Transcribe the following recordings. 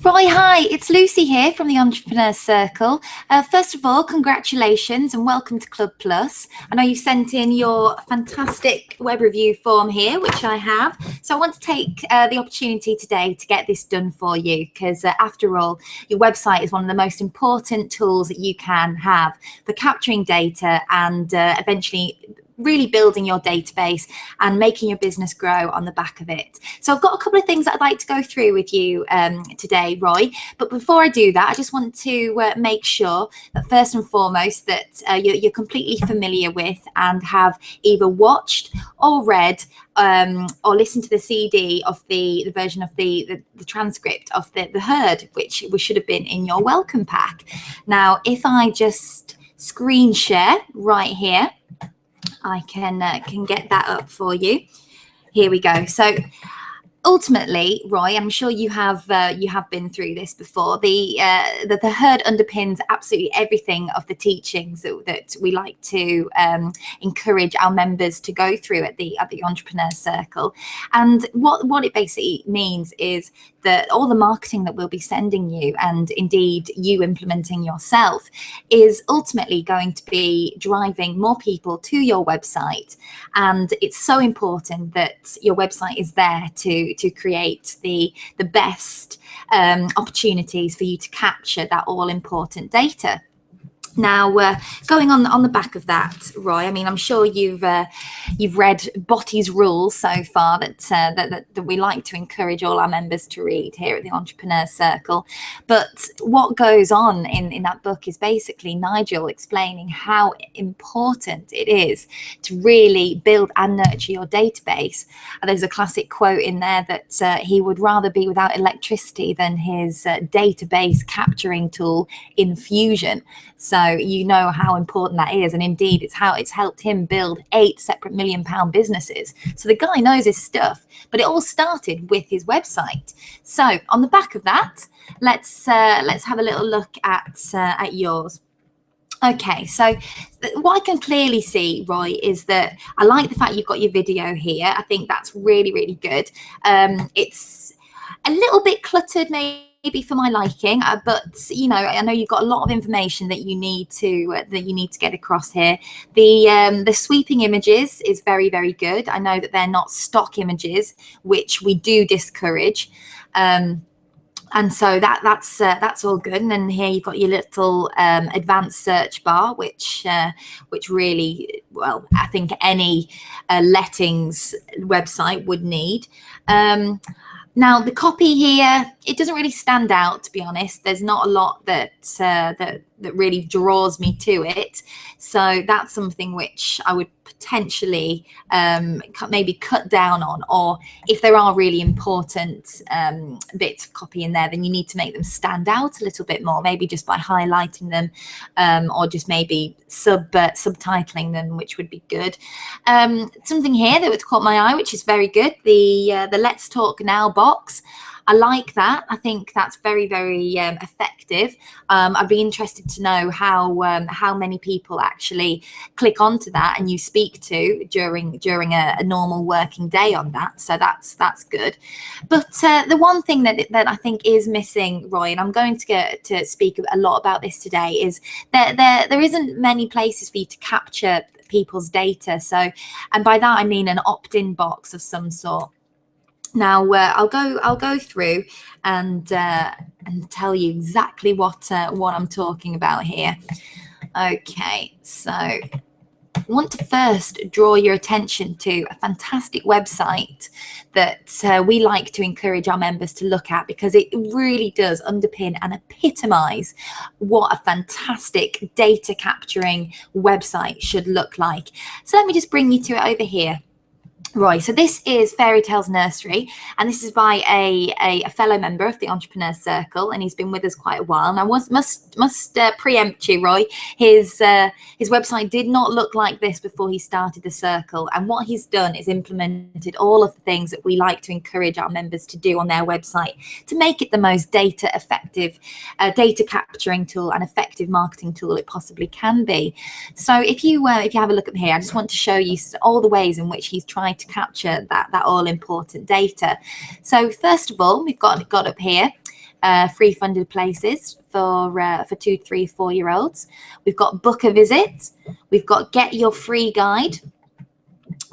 Roy, hi, it's Lucy here from the Entrepreneur Circle. First of all, congratulations and welcome to Club Plus. I know you sent in your fantastic web review form here, which I have. So I want to take the opportunity today to get this done for you because after all, your website is one of the most important tools that you can have for capturing data and eventually really building your database and making your business grow on the back of it. So I've got a couple of things that I'd like to go through with you today, Roy. But before I do that, I just want to make sure that first and foremost that you're completely familiar with and have either watched or read or listened to the CD of the version of the transcript of the herd, which should have been in your welcome pack. Now, if I just screen share right here, I can get that up for you. Here we go. So ultimately, Roy, I'm sure you have been through this before. The herd underpins absolutely everything of the teachings that we like to encourage our members to go through at the Entrepreneur Circle. And what it basically means is that all the marketing that we'll be sending you, and indeed you implementing yourself, is ultimately going to be driving more people to your website. And it's so important that your website is there to create the best opportunities for you to capture that all-important data. Now, going on the back of that, Roy, I mean, I'm sure you've read Botty's rules so far that we like to encourage all our members to read here at the Entrepreneur Circle. But what goes on in that book is basically Nigel explaining how important it is to really build and nurture your database. And there's a classic quote in there that he would rather be without electricity than his database capturing tool Infusion. So you know how important that is, and indeed it's how it's helped him build 8 separate £1 million businesses. So the guy knows his stuff, but it all started with his website. So on the back of that, let's have a little look at yours. Okay, so what I can clearly see, Roy, is that I like the fact you've got your video here. I think that's really, really good. It's a little bit cluttered, maybe for my liking, but you know, I know you've got a lot of information that you need to get across here. The sweeping images is very, very good. I know that they're not stock images, which we do discourage. And so that's all good. And then here you've got your little advanced search bar, which really, well, I think any lettings website would need. Now the copy here, it doesn't really stand out, to be honest. There's not a lot that really draws me to it. So that's something which I would potentially maybe cut down on, or if there are really important bits of copy in there, then you need to make them stand out a little bit more, maybe just by highlighting them, or just maybe subtitling them, which would be good. Something here that would caught my eye, which is very good, the Let's Talk Now box. I like that. I think that's very, very effective. I'd be interested to know how many people actually click onto that and you speak to during a normal working day on that. So that's good. But the one thing that I think is missing, Roy, and I'm going to get to speak a lot about this today, is that there isn't many places for you to capture people's data. So, and by that I mean an opt-in box of some sort. Now I'll go through and tell you exactly what I'm talking about here. Okay, so I want to first draw your attention to a fantastic website that we like to encourage our members to look at, because it really does underpin and epitomize what a fantastic data capturing website should look like. So let me just bring you to it over here. Roy, so this is Fairy Tales Nursery, and this is by a fellow member of the Entrepreneur Circle, and he's been with us quite a while. And I must preempt you, Roy. His website did not look like this before he started the circle, and what he's done is implemented all of the things that we like to encourage our members to do on their website to make it the most data effective data capturing tool and effective marketing tool it possibly can be. So if you have a look at here, I just want to show you all the ways in which he's tried to capture that all important data. So first of all, we've got up here free funded places for 2, 3, 4-year-olds. We've got book a visit. We've got get your free guide.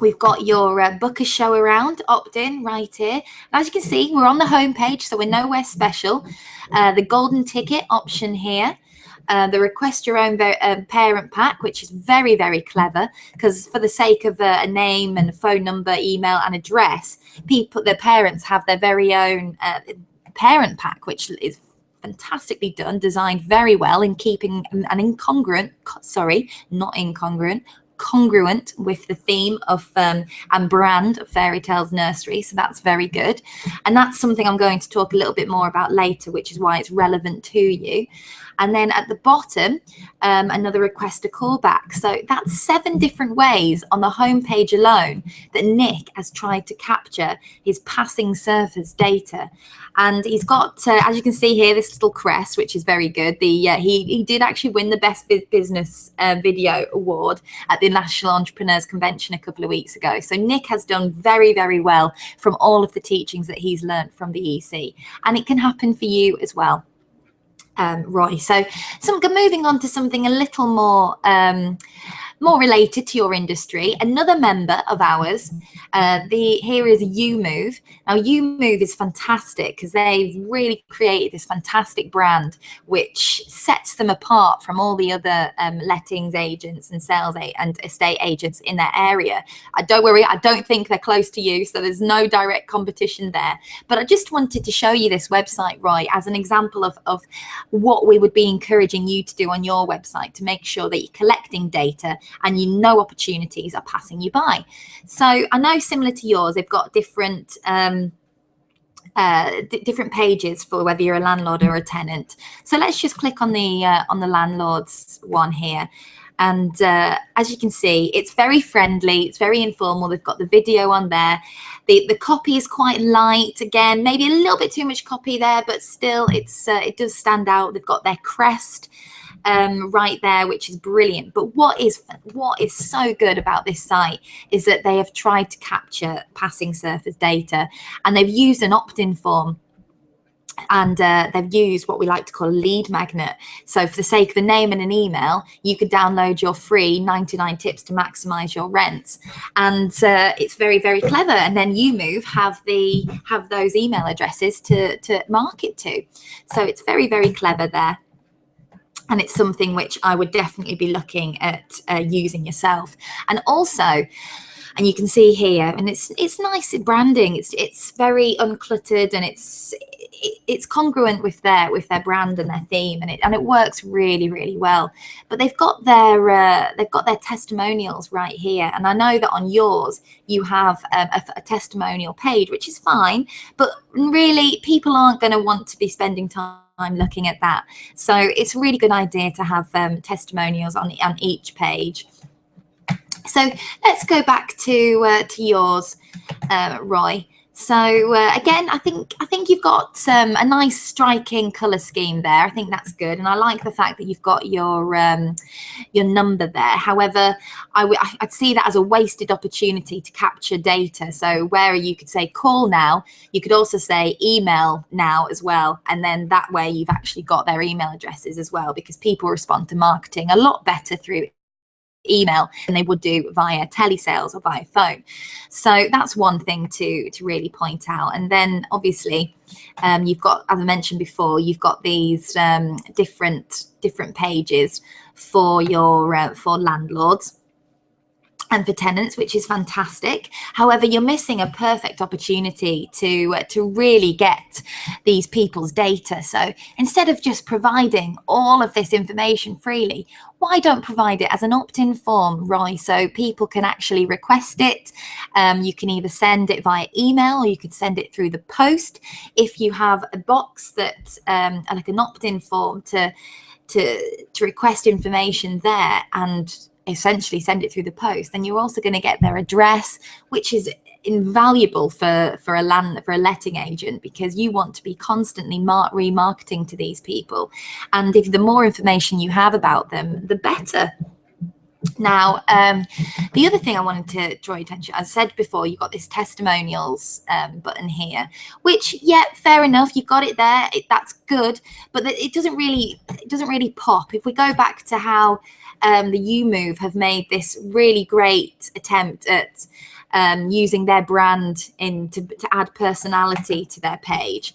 We've got your book a show around opt-in right here. And as you can see, we're on the home page, so we're nowhere special. The golden ticket option here. The request your own parent pack, which is very, very clever, because for the sake of a name and a phone number, email and address, their parents have their very own parent pack, which is fantastically done, designed very well in keeping an congruent with the theme of and brand of Fairy Tales Nursery. So that's very good. And that's something I'm going to talk a little bit more about later, which is why it's relevant to you. And then at the bottom, another request a callback. So that's 7 different ways on the homepage alone that Nick has tried to capture his passing surface data. And he's got, as you can see here, this little crest, which is very good. He did actually win the Best Business Video Award at the National Entrepreneurs Convention a couple of weeks ago. So Nick has done very, very well from all of the teachings that he's learned from the EC. And it can happen for you as well. Roy. So moving on to something a little more related to your industry. Another member of ours, here is UMove. Now UMove is fantastic because they've really created this fantastic brand which sets them apart from all the other lettings agents and sales and estate agents in their area. Don't worry, I don't think they're close to you, so there's no direct competition there. But I just wanted to show you this website, Roy, as an example of what we would be encouraging you to do on your website to make sure that you're collecting data and you know opportunities are passing you by. So I know similar to yours, they've got different different pages for whether you're a landlord or a tenant. So let's just click on the landlord's one here. And as you can see, it's very friendly, it's very informal. They've got the video on there. The copy is quite light. Again, maybe a little bit too much copy there, but still it does stand out. They've got their crest right there, which is brilliant. But what is so good about this site is that they have tried to capture passing surface data, and they've used an opt-in form. And they've used what we like to call a lead magnet. So for the sake of a name and an email, you could download your free 99 tips to maximize your rents. And it's very, very clever. And then UMove have those email addresses to market to. So it's very, very clever there. And it's something which I would definitely be looking at using yourself. And also, and you can see here, and it's nice branding. It's very uncluttered, and it's congruent with their brand and their theme, and it works really, really well. But they've got their testimonials right here, and I know that on yours you have a testimonial page, which is fine, but really people aren't going to want to be spending time looking at that. So it's a really good idea to have testimonials on each page. So let's go back to yours, Roy. So again, I think you've got a nice striking color scheme there. I think that's good, and I like the fact that you've got your number there. However, I'd see that as a wasted opportunity to capture data. So where you could say call now, you could also say email now as well, and then that way you've actually got their email addresses as well, because people respond to marketing a lot better through email than they would do via telesales or via phone. So that's one thing to really point out. And then obviously you've got, as I mentioned before, you've got these different pages for your for landlords and for tenants, which is fantastic. However, you're missing a perfect opportunity to really get these people's data. So instead of just providing all of this information freely, why don't provide it as an opt-in form, Roy, so people can actually request it? You can either send it via email, or you could send it through the post. If you have a box that like an opt-in form to request information there and essentially send it through the post, then you're also going to get their address, which is invaluable for a letting agent, because you want to be constantly remarketing to these people, and if the more information you have about them, the better. Now, the other thing I wanted to draw your attention, as I said before, you've got this testimonials button here, which, yeah, fair enough, you've got it there. That's good, but it doesn't really pop. If we go back to how the YouMove have made this really great attempt at using their brand to add personality to their page.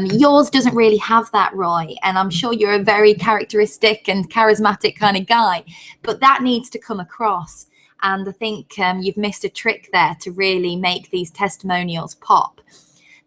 Yours doesn't really have that, Roy, and I'm sure you're a very characteristic and charismatic kind of guy, but that needs to come across. And I think you've missed a trick there to really make these testimonials pop.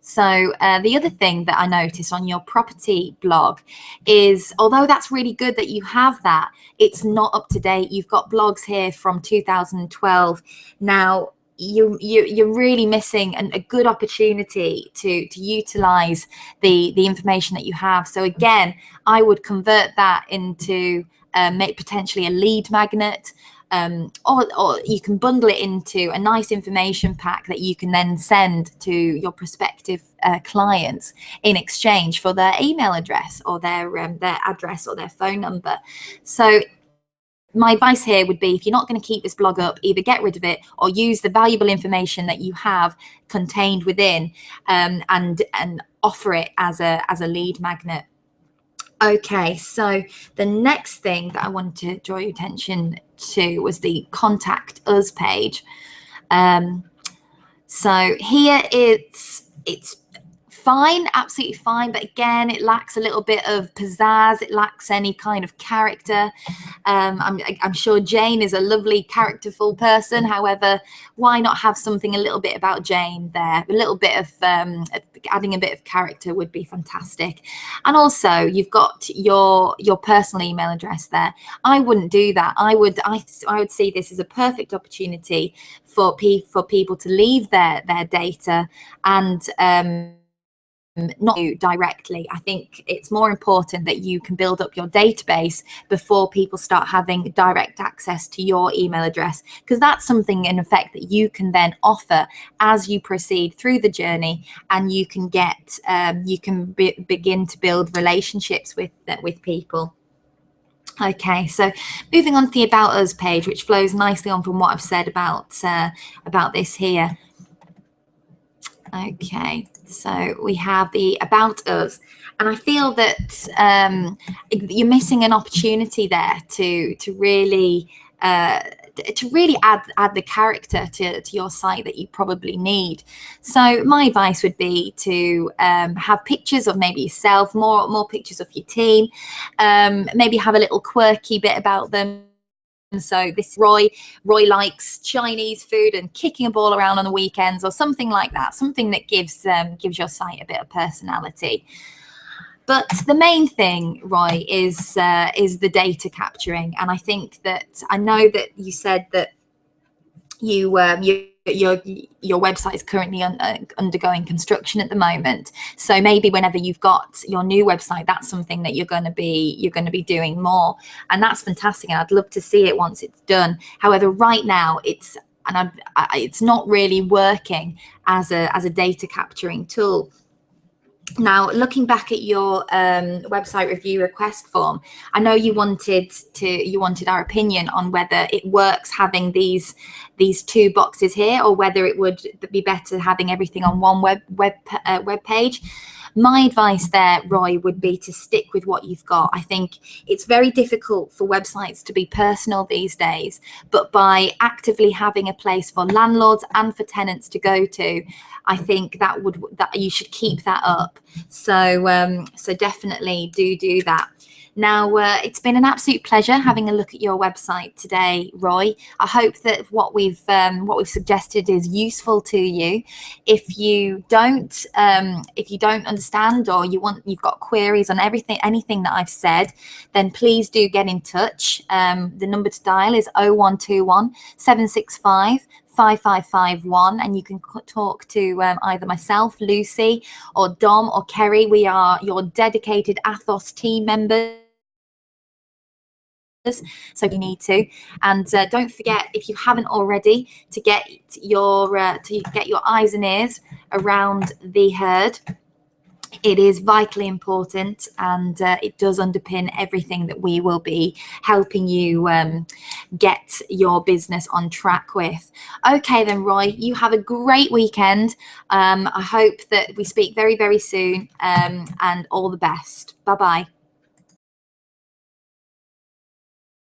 So the other thing that I noticed on your property blog is, although that's really good that you have that, it's not up to date. You've got blogs here from 2012. Now, you're really missing a good opportunity to utilize the information that you have. So again, I would convert that into make potentially a lead magnet, or you can bundle it into a nice information pack that you can then send to your prospective clients in exchange for their email address or their address or their phone number. So my advice here would be, if you're not going to keep this blog up, either get rid of it or use the valuable information that you have contained within and offer it as a lead magnet. Okay, so the next thing that I wanted to draw your attention to was the Contact Us page. So here it's fine, absolutely fine, but again, it lacks a little bit of pizzazz. It lacks any kind of character. I'm sure Jane is a lovely, characterful person. However, why not have something a little bit about Jane there? A little bit of adding a bit of character would be fantastic. And also, you've got your personal email address there. I wouldn't do that. I would see this as a perfect opportunity for people to leave their data and not you directly. I think it's more important that you can build up your database before people start having direct access to your email address, because that's something in effect that you can then offer as you proceed through the journey, and you can get begin to build relationships with people. Okay, so moving on to the About Us page, which flows nicely on from what I've said about this here. Okay, so we have the About Us, and I feel that you're missing an opportunity there to really add the character to your site that you probably need. So my advice would be to have pictures of maybe yourself, more pictures of your team, maybe have a little quirky bit about them. So this Roy likes Chinese food and kicking a ball around on the weekends, or something like that, something that gives your site a bit of personality. But the main thing, Roy, is the data capturing. And I think that, I know that you said that your website is currently undergoing construction at the moment. So maybe whenever you've got your new website, that's something that you're going to be doing more, and that's fantastic. And I'd love to see it once it's done. However, right now it's not really working as a data capturing tool. Now, looking back at your website review request form, I know you wanted our opinion on whether it works having these two boxes here, or whether it would be better having everything on one web page. My advice there, Roy, would be to stick with what you've got. I think it's very difficult for websites to be personal these days, but by actively having a place for landlords and for tenants to go to, I think that you should keep that up. So so definitely do that. Now, it's been an absolute pleasure having a look at your website today, Roy. I hope that what we've suggested is useful to you. If you don't understand, or you've got queries on anything that I've said, then please do get in touch. The number to dial is 0121 765 5551, and you can talk to either myself, Lucy, or Dom or Kerry. We are your dedicated Athos team members. So you need to, and don't forget, if you haven't already, to get your eyes and ears around the herd. it is vitally important, and it does underpin everything that we will be helping you get your business on track with. Okay then, Roy, you have a great weekend. I hope that we speak very, very soon, and all the best. Bye-bye.